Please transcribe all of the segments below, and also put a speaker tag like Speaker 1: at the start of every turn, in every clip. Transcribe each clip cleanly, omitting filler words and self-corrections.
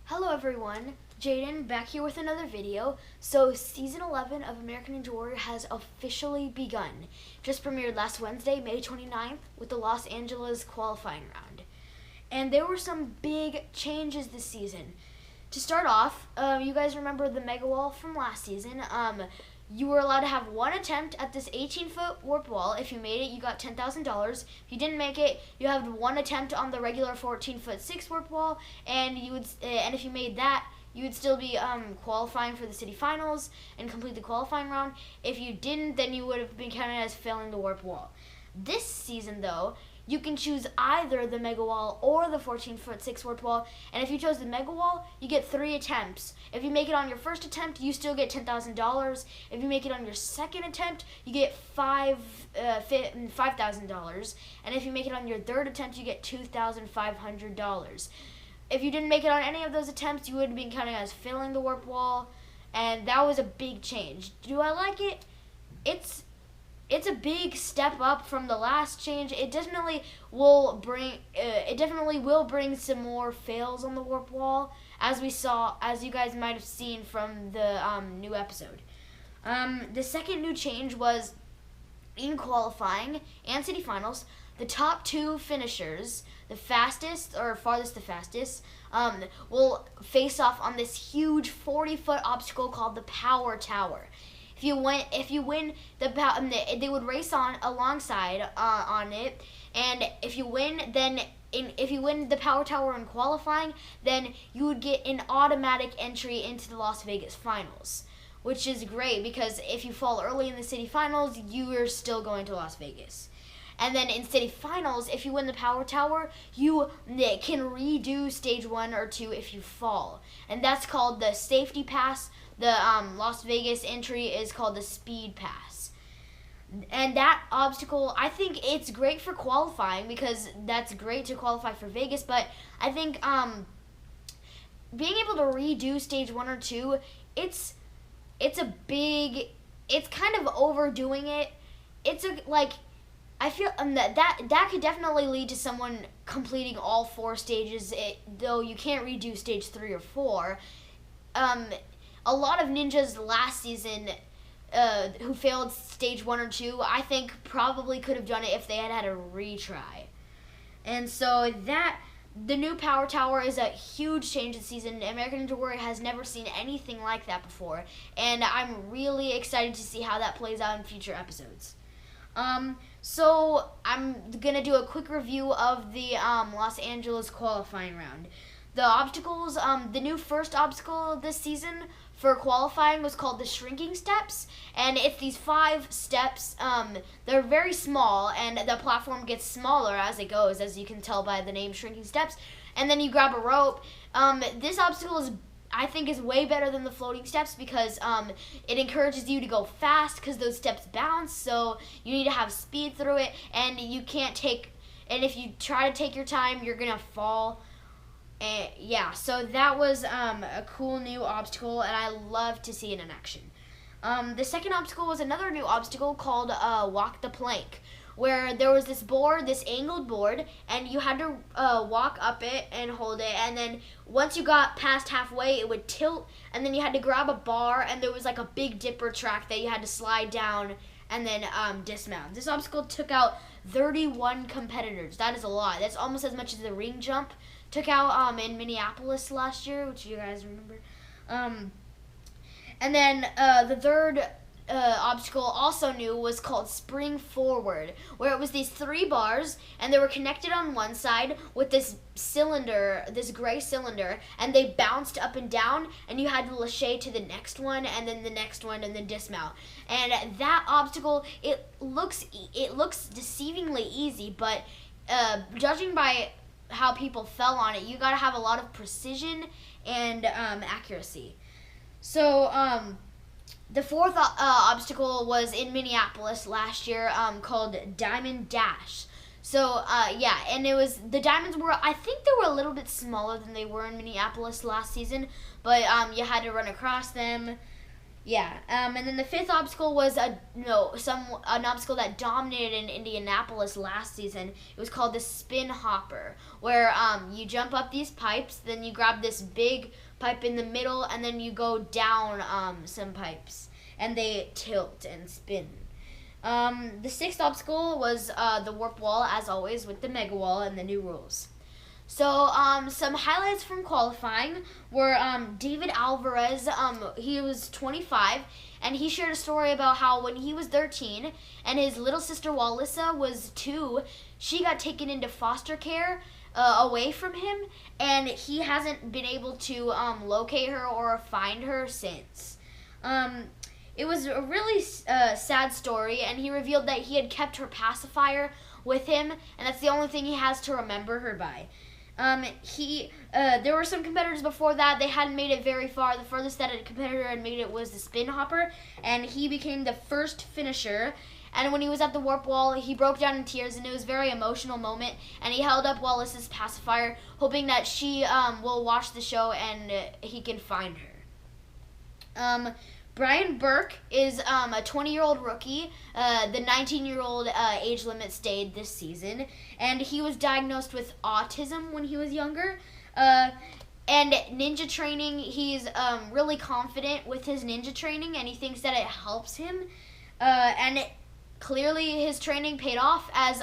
Speaker 1: Hello everyone, Jaden back here with another video. So season 11 of American Ninja Warrior has officially begun. Just premiered last Wednesday, May 29th, with the Los Angeles qualifying round. And there were some big changes this season. To start off, you guys remember the Mega Wall from last season. You were allowed to have one attempt at this 18-foot warp wall. If you made it, you got $10,000. If you didn't make it, you had one attempt on the regular 14-foot 6 warp wall, and if you made that, you would still be qualifying for the city finals and complete the qualifying round. If you didn't, then you would have been counted as failing the warp wall. This season, though, you can choose either the Mega Wall or the 14-foot 6 warp wall, and if you chose the Mega Wall, you get 3 attempts. If you make it on your first attempt, you still get $10,000. If you make it on your second attempt, you get $5,000, and if you make it on your third attempt, you get $2,500. If you didn't make it on any of those attempts, you would have been counted as failing the warp wall, and that was a big change. Do I like it? It's a big step up from the last change. It definitely will bring some more fails on the warp wall, as you guys might have seen from the new episode. The second new change was in qualifying and city finals, the top 2 finishers, the fastest or farthest the fastest, will face off on this huge 40-foot obstacle called the Power Tower. If you win they would race on alongside on it, and if you win, if you win the Power Tower in qualifying, then you would get an automatic entry into the Las Vegas finals, which is great because if you fall early in the city finals, you are still going to Las Vegas. And then in city finals, if you win the Power Tower, you can redo stage 1 or 2 if you fall, and that's called the safety pass. The Las Vegas entry is called the Speed Pass. And that obstacle, I think it's great for qualifying because that's great to qualify for Vegas, but I think being able to redo stage 1 or 2, it's kind of overdoing it. I feel that could definitely lead to someone completing all 4 stages, though you can't redo stage 3 or 4. A lot of ninjas last season who failed stage 1 or 2, I think probably could have done it if they had had a retry. And so the new Power Tower is a huge change this season. American Ninja Warrior has never seen anything like that before, and I'm really excited to see how that plays out in future episodes. So I'm gonna do a quick review of the Los Angeles qualifying round. The obstacles, the new first obstacle this season for qualifying was called the Shrinking Steps, and it's these 5 steps. They're very small, and the platform gets smaller as it goes, as you can tell by the name Shrinking Steps. And then you grab a rope. This obstacle I think is way better than the floating steps because it encourages you to go fast because those steps bounce, so you need to have speed through it, and if you try to take your time, you're gonna fall. So that was a cool new obstacle, and I love to see it in action. The second obstacle was another new obstacle called Walk the Plank, where there was this angled board, and you had to walk up it and hold it, and then once you got past halfway, it would tilt, and then you had to grab a bar, and there was like a big dipper track that you had to slide down and then dismount. This obstacle took out 31 competitors. That is a lot. That's almost as much as the ring jump took out in Minneapolis last year, which you guys remember. And then the third obstacle, also new, was called Spring Forward, where it was these 3 bars, and they were connected on one side with this cylinder, this gray cylinder, and they bounced up and down, and you had to lâcher to the next one, and then the next one, and then dismount. And that obstacle, it looks deceivingly easy, but judging by how people fell on it, you gotta have a lot of precision and accuracy. So the fourth obstacle was in Minneapolis last year, called Diamond Dash. So and the diamonds I think they were a little bit smaller than they were in Minneapolis last season, but you had to run across them. Yeah, and then the fifth obstacle was an obstacle that dominated in Indianapolis last season. It was called the spin hopper, where you jump up these pipes, then you grab this big pipe in the middle, and then you go down some pipes, and they tilt and spin. The sixth obstacle was the warp wall, as always, with the mega wall and the new rules. So, some highlights from qualifying were David Alvarez. He was 25, and he shared a story about how when he was 13 and his little sister Walissa was 2, she got taken into foster care away from him, and he hasn't been able to locate her or find her since. It was a really sad story, and he revealed that he had kept her pacifier with him, and that's the only thing he has to remember her by. There were some competitors before that. They hadn't made it very far. The furthest that a competitor had made it was the spin hopper, and he became the first finisher. And when he was at the warp wall, he broke down in tears, and it was a very emotional moment. And he held up Wallace's pacifier, hoping that she will watch the show and he can find her. Brian Burke is a 20-year-old rookie. The 19-year-old age limit stayed this season, and he was diagnosed with autism when he was younger. And ninja training, he's really confident with his ninja training, and he thinks that it helps him. Clearly his training paid off, as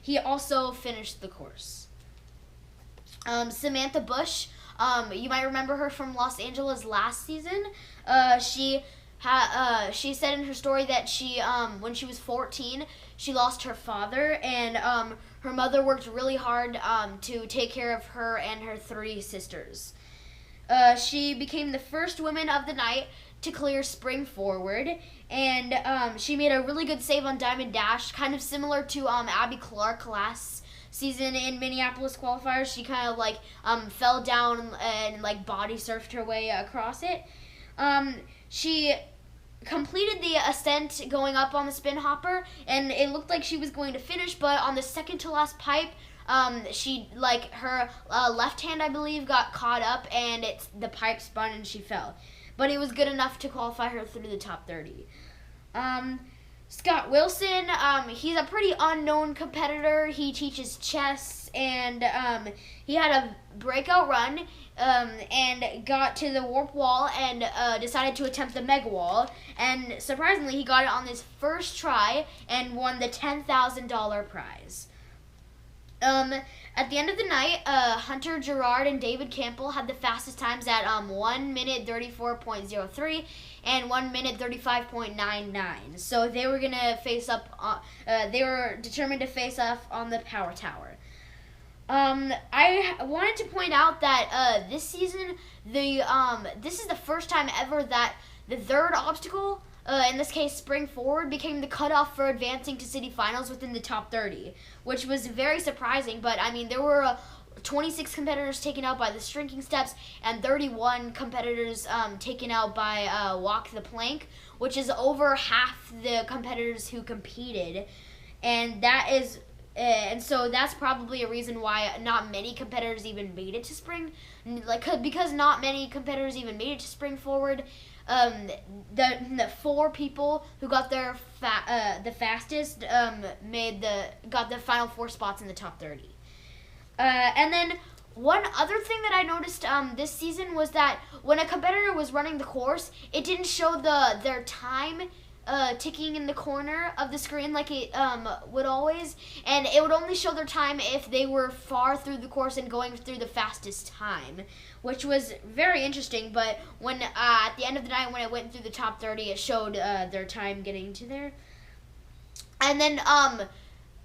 Speaker 1: he also finished the course. Samantha Bush, you might remember her from Los Angeles last season. She said in her story that she, when she was 14, she lost her father, and her mother worked really hard to take care of her and her 3 sisters. She became the first woman of the night to clear spring forward, and she made a really good save on Diamond Dash, kind of similar to Abby Clark last season in Minneapolis qualifiers. She kind of fell down and body surfed her way across it. She completed the ascent going up on the spin hopper, and it looked like she was going to finish, but on the second to last pipe, her left hand, I believe, got caught up, and the pipe spun and she fell. But it was good enough to qualify her through the top 30. Scott Wilson, he's a pretty unknown competitor. He teaches chess, and he had a breakout run and got to the warp wall and decided to attempt the mega wall. And surprisingly, he got it on his first try and won the $10,000 prize. At the end of the night, Hunter Gerard and David Campbell had the fastest times at 1 minute 34.03 and 1 minute 35.99. So they were gonna face up. They were determined to face off on the power tower. I wanted to point out that this season, this is the first time ever that the third obstacle, in this case spring forward, became the cutoff for advancing to city finals within the top 30, which was very surprising. But I mean, there were 26 competitors taken out by the shrinking steps and 31 competitors taken out by walk the plank, which is over half the competitors who competed, and that is. And so that's probably a reason why not many competitors even made it to spring, because not many competitors even made it to spring forward. The 4 people who got there the fastest got the final 4 spots in the top 30. And then one other thing that I noticed this season was that when a competitor was running the course, it didn't show their time ticking in the corner of the screen like it would always, and it would only show their time if they were far through the course and going through the fastest time, which was very interesting. But when at the end of the night, when it went through the top 30, it showed their time getting to there. And then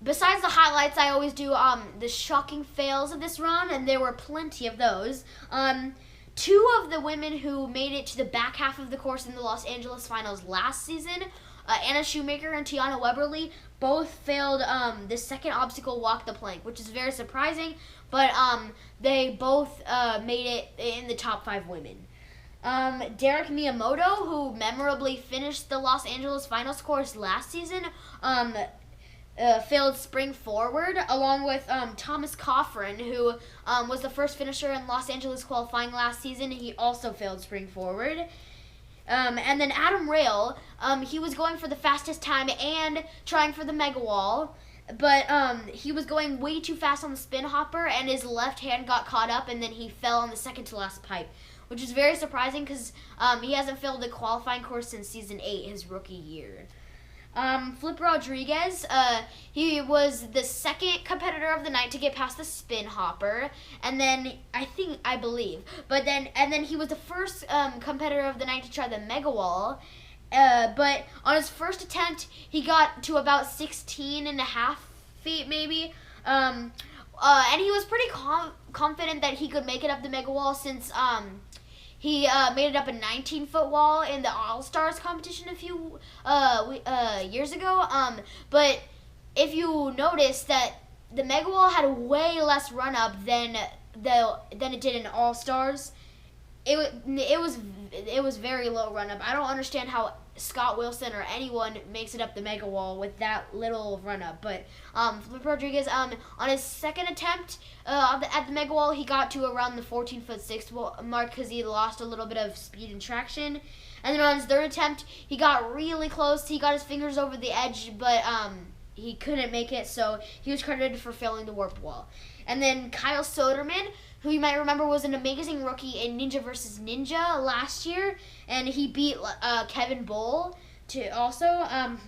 Speaker 1: besides the highlights, I always do the shocking fails of this run, and there were plenty of those. 2 of the women who made it to the back half of the course in the Los Angeles finals last season, Anna Shoemaker and Tiana Weberly, both failed the second obstacle, walk the plank, which is very surprising, but they both made it in the top 5 women. Derek Miyamoto, who memorably finished the Los Angeles finals course last season, failed spring forward, along with Thomas Coffrin, who was the first finisher in Los Angeles qualifying last season. He also failed spring forward. And then Adam Rail, he was going for the fastest time and trying for the mega wall, but he was going way too fast on the spin hopper, and his left hand got caught up, and then he fell on the second to last pipe, which is very surprising because he hasn't failed a qualifying course since season 8, his rookie year. Flip Rodriguez, he was the second competitor of the night to get past the spin hopper, and then I believe, and then he was the first competitor of the night to try the mega wall. But on his first attempt, he got to about 16 and a half feet, maybe. And he was pretty confident that he could make it up the mega wall since he made it up a 19-foot wall in the All-Stars competition a few years ago. But if you notice that the mega wall had a way less run-up than it did in All-Stars, it was very low run-up. I don't understand how Scott Wilson or anyone makes it up the mega wall with that little run-up. But Flip Rodriguez, on his second attempt at the mega wall, he got to around the 14'6" mark because he lost a little bit of speed and traction. And then on his third attempt, he got really close. He got his fingers over the edge, but he couldn't make it, so he was credited for failing the warp wall. And then Kyle Soderman, who you might remember was an amazing rookie in Ninja vs. Ninja last year, and he beat Kevin Bull to also. And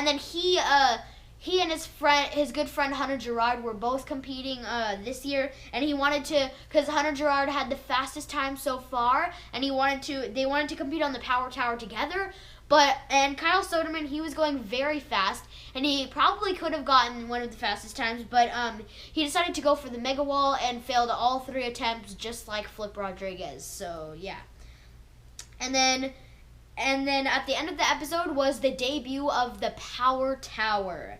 Speaker 1: then he and his good friend Hunter Gerard were both competing this year, and he wanted to, because Hunter Gerard had the fastest time so far, and they wanted to compete on the power tower together. And Kyle Soderman, he was going very fast, and he probably could have gotten one of the fastest times, but he decided to go for the mega wall and failed all 3 attempts, just like Flip Rodriguez. So yeah. And then at the end of the episode was the debut of the power tower.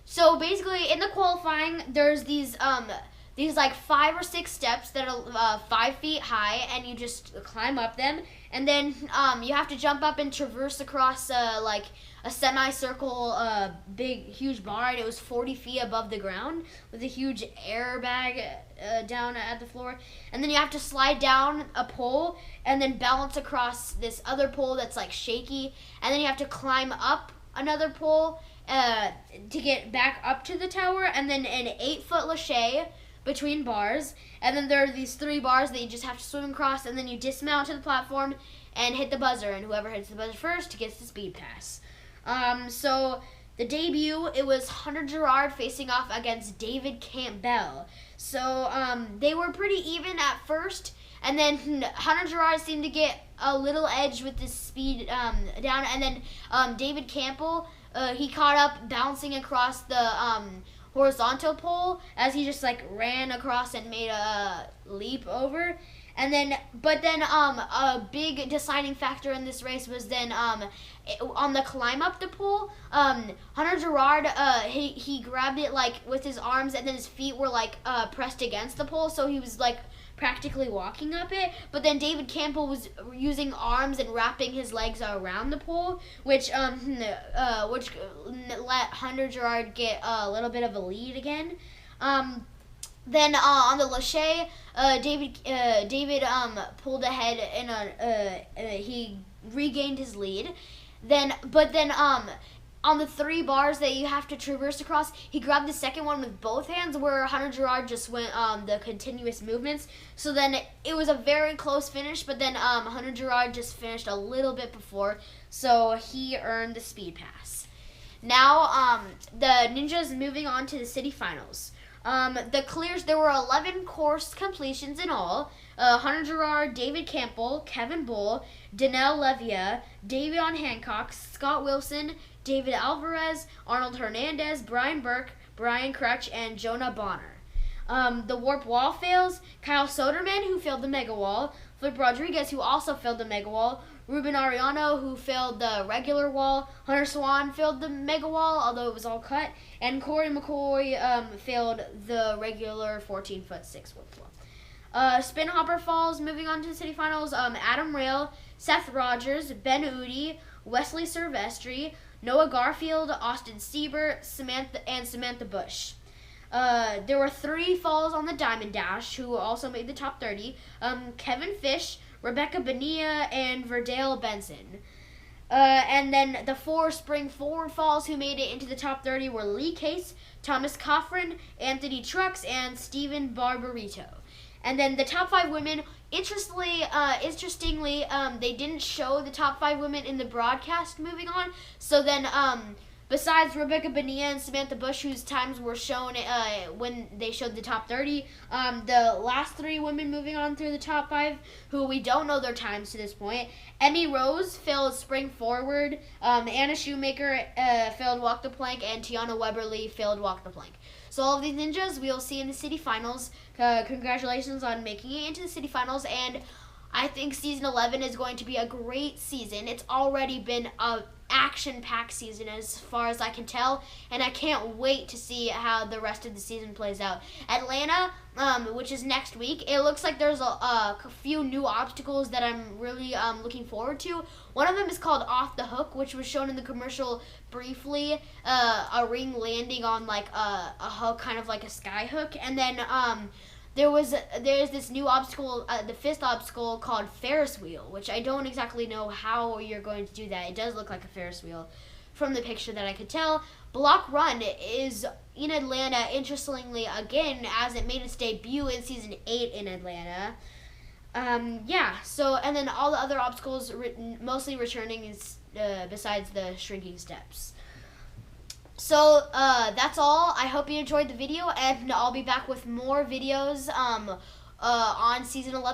Speaker 1: So basically in the qualifying, there's these like 5 or 6 steps that are 5 feet high, and you just climb up them, and then you have to jump up and traverse across like a semicircle, huge bar, and it was 40 feet above the ground with a huge airbag down at the floor, and then you have to slide down a pole and then balance across this other pole that's like shaky, and then you have to climb up another pole to get back up to the tower, and then an 8-foot lache between bars, and then there are these 3 bars that you just have to swim across, and then you dismount to the platform and hit the buzzer, and whoever hits the buzzer first gets the speed pass. So the debut, it was Hunter Gerard facing off against David Campbell. So they were pretty even at first, and then Hunter Gerard seemed to get a little edge with his speed down, and then David Campbell, he caught up bouncing across the horizontal pole as he just like ran across and made a leap over. And then a big deciding factor in this race was then on the climb up the pole, Hunter Gerard, he grabbed it like with his arms, and then his feet were like pressed against the pole, so he was like practically walking up it. But then David Campbell was using arms and wrapping his legs around the pole, which let Hunter Gerard get a little bit of a lead again. Then on the lache, David pulled ahead and he regained his lead. But then on the 3 bars that you have to traverse across, he grabbed the second one with both hands, where Hunter Gerard just went the continuous movements. So then it was a very close finish, but then Hunter Gerard just finished a little bit before, so he earned the speed pass. Now the Ninjas moving on to the city finals. The clears, there were 11 course completions in all. Hunter Gerard, David Campbell, Kevin Bull, Danelle Levia, Davion Hancock, Scott Wilson, David Alvarez, Arnold Hernandez, Brian Burke, Brian Crutch, and Jonah Bonner. The warp wall fails, Kyle Soderman, who failed the mega wall, Flip Rodriguez, who also failed the mega wall, Ruben Ariano, who failed the regular wall, Hunter Swan failed the mega wall, although it was all cut, and Corey McCoy failed the regular 14'6" warp wall. Spin Hopper Falls, moving on to the city finals, Adam Rail, Seth Rogers, Ben Udy, Wesley Silvestri, Noah Garfield, Austin Siebert, Samantha Bush. There were 3 falls on the Diamond Dash who also made the top 30. Kevin Fish, Rebecca Bonilla, and Verdale Benson. And then the 4 spring forward falls who made it into the top 30 were Lee Case, Thomas Coffrin, Anthony Trucks, and Steven Barbarito. And then the top 5 women, interestingly, they didn't show the top 5 women in the broadcast moving on. So then, besides Rebecca Bonilla and Samantha Bush, whose times were shown when they showed the top 30, the last 3 women moving on through the top 5, who we don't know their times to this point. Emmy Rose failed spring forward, Anna Shoemaker failed walk the plank, and Tiana Weberly failed walk the plank. So all of these ninjas we'll see in the city finals. Congratulations on making it into the city finals, and I think season 11 is going to be a great season. It's already been a action-packed season as far as I can tell, and I can't wait to see how the rest of the season plays out. Atlanta, which is next week, it looks like there's a few new obstacles that I'm really looking forward to. One of them is called Off the Hook, which was shown in the commercial briefly, a ring landing on like a hook, kind of like a sky hook, and then there's this new obstacle, the 5th obstacle called Ferris wheel, which I don't exactly know how you're going to do that. It does look like a Ferris wheel from the picture that I could tell. Block Run is in Atlanta, interestingly, again, as it made its debut in season 8 in Atlanta. So, and then all the other obstacles mostly returning is besides the shrinking steps. So that's all. I hope you enjoyed the video, and I'll be back with more videos on season 11.